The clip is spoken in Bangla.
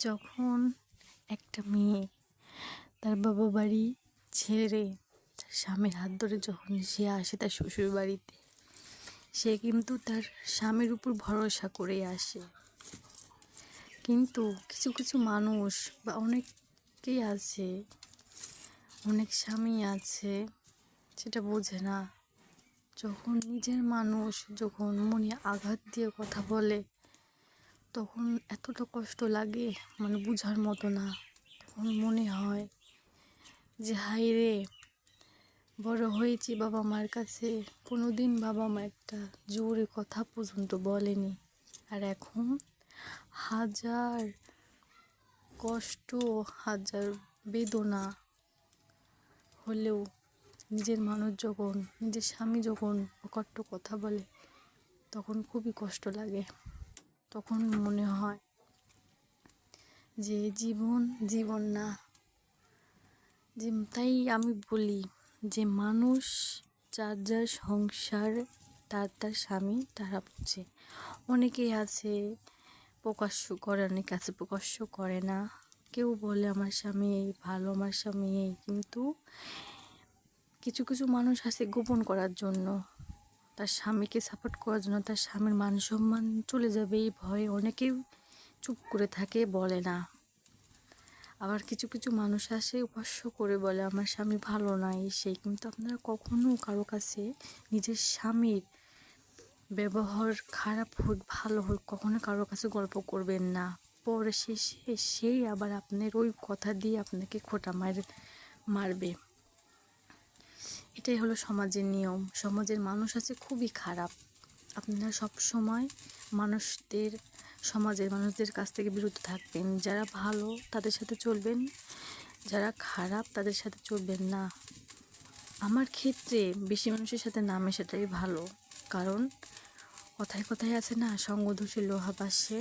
যখন একটা মেয়ে তার বাবা বাড়ি ছেড়ে তার স্বামীর হাত ধরে যখন সে আসে তার শ্বশুর বাড়িতে, সে কিন্তু তার স্বামীর উপর ভরসা করে আসে। কিন্তু কিছু কিছু মানুষ বা অনেকেই আছে, অনেক স্বামী আছে সেটা বোঝে না। যখন নিজের মানুষ যখন মনে আঘাত দিয়ে কথা বলে তখন এতটা কষ্ট লাগে, মানে বোঝার মতো না। তখন মনে হয় যে হায় রে, বড় হয়েছি বাবা মার কাছে, কোনো দিন বাবা মা একটা জোরে কথা পর্যন্ত বলেনি, আর এখন হাজার কষ্ট, হাজার বেদনা হলেও নিজের মানুষ যখন, নিজের স্বামী যখন অকট্ট কথা বলে তখন খুবই কষ্ট লাগে। তখন মনে হয় যে জীবন জীবন না। যে তাই আমি বলি যে মানুষ যার যার সংসার, তার তার স্বামী তারা বুঝে। অনেকেই আছে প্রকাশ্য করে, অনেকে আছে প্রকাশ্য করে না। কেউ বলে আমার স্বামী এই ভালো, আমার স্বামী এই, কিন্তু কিছু কিছু মানুষ আছে গোপন করার জন্য, তার স্বামীকে সাপোর্ট করার জন্য, তার স্বামীর মান সম্মান চলে যাবে এই ভয়ে অনেকেই চুপ করে থাকে, বলে না। আবার কিছু কিছু মানুষ আসে উপাস্য করে বলে আমার স্বামী ভালো নাই সেই। কিন্তু আপনারা কখনো কারো কাছে নিজের স্বামীর ব্যবহার খারাপ হোক ভালো হোক কখনো কারো কাছে গল্প করবেন না। পরে সেই আবার আপনার ওই কথা দিয়ে আপনাকে খোঁটা মারবে। এটাই হলো সমাজের নিয়ম। সমাজের মানুষ আছে খুবই খারাপ। আপনারা সব সময় সমাজের মানুষদের কাছ থেকে বিরত থাকবেন। যারা ভালো তাদের সাথে চলবেন, যারা খারাপ তাদের সাথে চলবেন না। আমার ক্ষেত্রে বেশি মানুষের সাথে না মেশাটাই ভালো, কারণ কথায় কথায় আছে না, সঙ্গ দোষে লোহা ভাসে।